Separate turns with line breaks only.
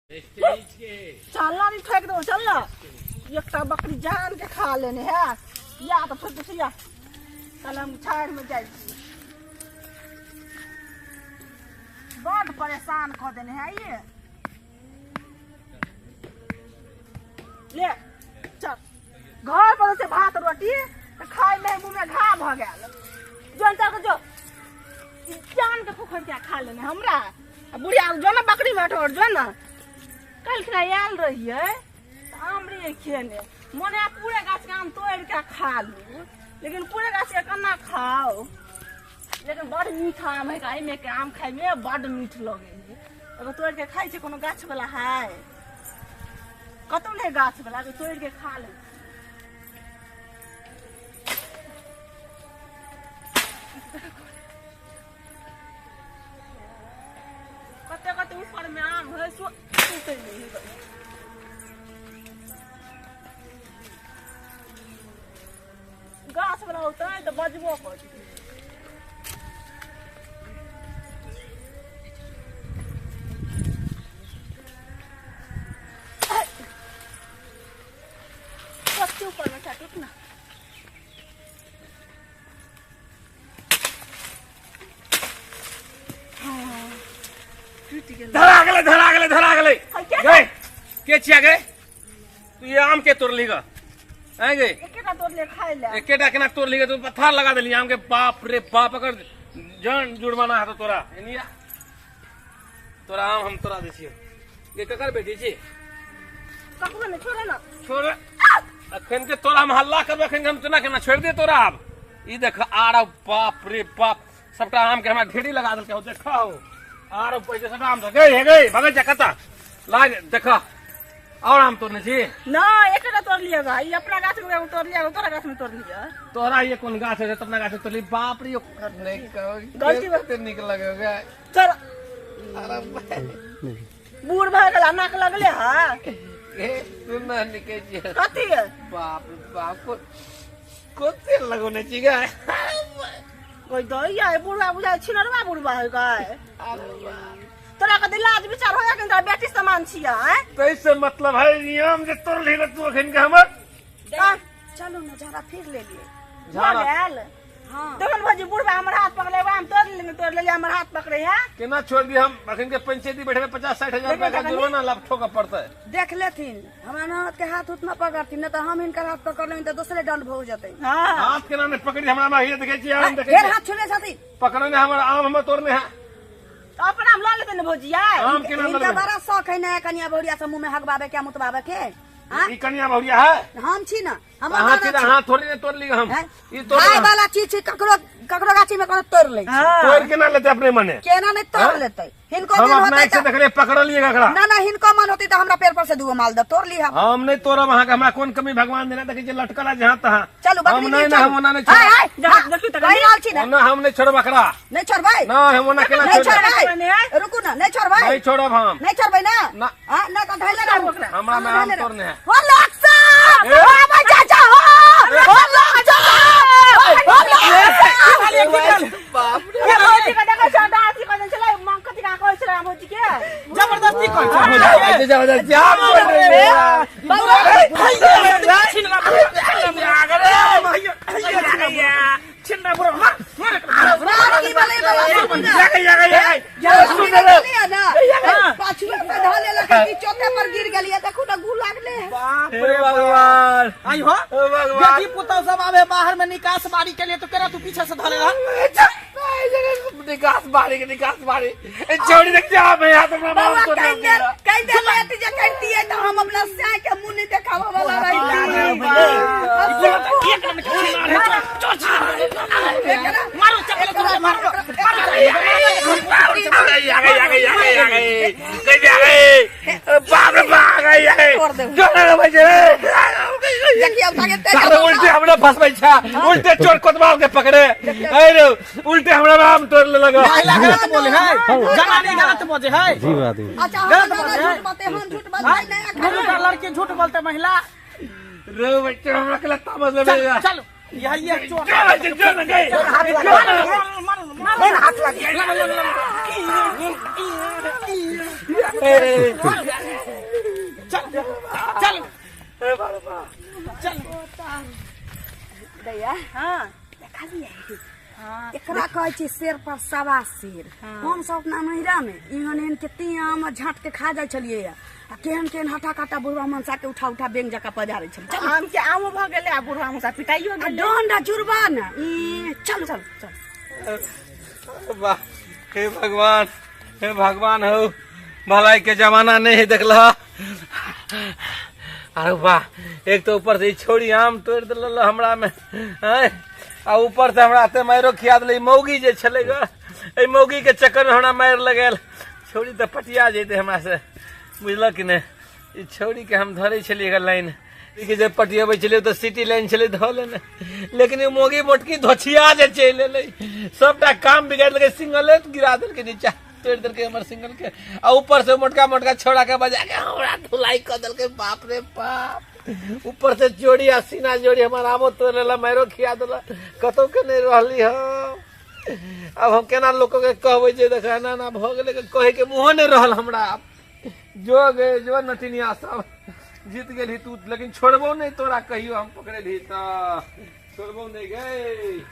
चलना नहीं फेंक दो, चलना एक बकरी जान के खा लेने है या तो फिर दूसरी कल हम छाड़ में जाए बहुत परेशान कर देने हैं ये। ले चल घर पर से भात रोटी खाए में मुंह में घा भ गया जोन तक जो जान के खुखर क्या खा लेने हमरा बुढ़िया जो ना बकरी में ठोर जो ना कल आयल रही है आम रही खेने मोने पूरे गाछ के आम तोड़ के खा लू लेकिन पूरे गाछ के कन्ना खाओ लेकिन बड़ मीठा आम है में के आम खाए में बड़ मीठ लगे है तोड़ के खाई से कोनो गाछ वाला है कतौ नहीं गाछ वाला तोड़ के खा ले कते कते ऊपर में आम है सो गाछ वाला होता है तो बजबो कर सबके ऊपर में टूट ना
धरा गले गए के छिया गए तू ये आम के तोड़ लीगा हैं गए
एकेटा तोड़ ले खाए ले
एकेटा केना तोड़ लीगा तू पत्थर लगा देली आम के बाप रे बाप अगर जान जुड़वाना है तो तोरा एनिया तोरा आम हम तोरा देसियो ये ककर बेटी छी
ककरो ने छोड़े ना
छोड़ अखन के तोरा हम हल्ला करबे अखन हम तना केना छोड़ दे तोरा अब ई देख आरा बाप रे बाप सबटा आम के हमरा ढेरी लगा देलके हो देखा हो आरो पैसे सब आम तो गए भगत जकता लाग देखा और आम तोड़ने छी
ना एकेटा तोड़ लिएगा ये अपना गाछ में तोड़ लिया तोरा गाछ में तोड़ लिया
तोरा ये कौन गाछ है अपना गाछ तोड़ ली बाप रे नहीं
गलती
बात निकल लगेगा
चल
अरे
बूढ़ भाई गला नाक लगले हां
ए सुन निके जी
कथी है
बाप रे बाप को तेल लगोने छी गा
कोई दैया है बुढ़वा बुझा छिनरवा बुढ़वा है गाय तोरा का दिलाज विचार होया कि तोरा बेटी समान छिया हैं
कैसे मतलब है नियम जे तोड़ लेगा तू अखन के हमर
चलो ना जरा फिर ले लिए
झाड़ा
झाल हां देखन भजी बुढ़वा हमर हाथ पकड़ले हम तोड़ ले हमर हाथ पकड़े है
केना छोड़ दी हम अखन के पंचायती बैठे 50-60 हजार रुपया का जुर्माना लाभ ठोका पड़ता है
देख लेथिन हमारा हाथ के हाथ उतना पकड़थिन न तो हम इनकर हाथ पकड़ लें तो दूसरे दंड हो जाते
हां
हाथ केना ने पकड़ी हमरा में ये देखे छी आम देखे
फिर हाथ छुले छथि
पकड़ने हमर आम हम तोड़ने है
तो अपना हम ला लेते न भजिया
आम केना
इनका
लगे
बड़ा शौक है नया कन्या बहुरिया से मुंह में हगबावे के मुतबावे के
ई कन्या बहुरिया है
हम छी ना हम
हां तेरा हाथ थोड़ी ने तोड़ ली हम ई तोड़
खाए वाला चीज छी ककरो गाछी में कोनो तोड़ ले
तोड़ के ना लेते अपने मने
केना नहीं तोड़ लेते हिनको
हम
मन
अपना
होते
ऐसे देखले पकड़ लिए गकड़ा
ना ना हिनको मन होती तो हमरा पेड़ पर से दुगो माल दे तोड़ ली
हम नहीं तोड़ा वहां का हमरा कौन कमी भगवान देना देखि जे लटकला जहां तहां
चलो
हम नहीं ना हम ना नहीं छोड़
देखी तो
कहीं आल छी ना
ना हम नहीं छोड़ बकरा
नहीं छोड़बै
ना हम ना केना
नहीं
छोड़
छोड़बै रुकू ना नहीं छोड़बै
नहीं छोड़ब हम
नहीं छोड़बै ना
ना
हां ना तो धैले रहू
हमरा में आम तोड़ने है
हो लक्सा बाबा चाचा हो लक्सा
बाप
ये भौजी का देखो छोटा आसी को चला मांग कथि का कहै छला भौजी के
जबरदस्ती कहै
रे जबरदस्ती आप बोल रहे हैं
छिन्ना बुरो मार
की बोले पाछू पे ढाले लगे कि चौथे पर गिर गेलिए देखू ना गु लागले
बाप
हे भगवान
आई हो
भगवान
बेटी पुतौ सब आवे बाहर में निकास बाड़ी के लिए तो केरा तू पीछे से धले रहा
निकास बारी छोड़ी देख जा मैं हाथ में मार तो
कह दे बेटी जे कहती है तो हम अपना साय के मुंह नहीं दिखावा वाला रही
मारो चकले तुम मारो
बाप रे बाप उल्टे हमरा फंसबै छा उल्टे चोर कोतवाल के पकड़े अरे उल्टे हमरा आम तोड़ लगा
गलत बोले है जनानी गलत बोले है
जी बात है।
अच्छा
गलत
हम
बोले
झूठ बातें हम झूठ बात नहीं
दोनों लड़के झूठ बोलते महिला
रो बच्चे हमरा के लगता मतलब है
चलो यही एक चोर
चल गए
हाथ लगे चल
दैया
हाँ
देखलिए
हाँ
एकरा कहै छी शेर पर सवा शेर। हम सब अपना नैहरा में इहन एहन के आम झाट के खा जाय छलिए आ केहन केहन हटा काटा बुढ़वा मनसा के उठा उठा बेंग जका पजारे छलिए।
आम के आमो भ गेलै आ बुढ़वा मुसा पिटाइयो गेलै।
डंडा जुड़वा न चल चल चल।
वाह हे भगवान हो भलाई के जमाना नहीं देखला। अरे वाह एक तो ऊपर से ई छोड़ी आम तोड़ दिल हमरा में हैं आ ऊपर से हमरा ते मारो खिया दिल मौगी जे छले ग ए मौगी के चक्कर में हमरा मार लगल छोड़ी तो पटिया जेते हमरा से बुझल कि नहीं। ई छोड़ी के हम धरे छलिए ग लाइन कि जब पटियाबे चलिए तो सिटी लाइन चले धोले न लेकिन ये मोगी मोटकी धोछिया जे चले ले सबटा काम बिगाड़ लगे सिंगल गिरा दिल के नीचे तोड़ दिल के हमर सिंगल के आ ऊपर से मोटका मोटका छोड़ा के बजा के हमरा धुलाई कर दिल के बाप रे बाप। ऊपर से जोड़ी आ सीना जोड़ी हमारा आमो तोड़ लेला मारो खिया दिला कतो के नहीं रहली हो। अब हम केना लोगों के कहबे जे देखा ना ना भ गेले कहे के मुंह नहीं रहल हमरा। जो गे जो नटिनिया सब जीत गेली तू लेकिन छोड़बो नहीं तोरा कहियो हम पकड़े ली तो छोड़बो नहीं गए।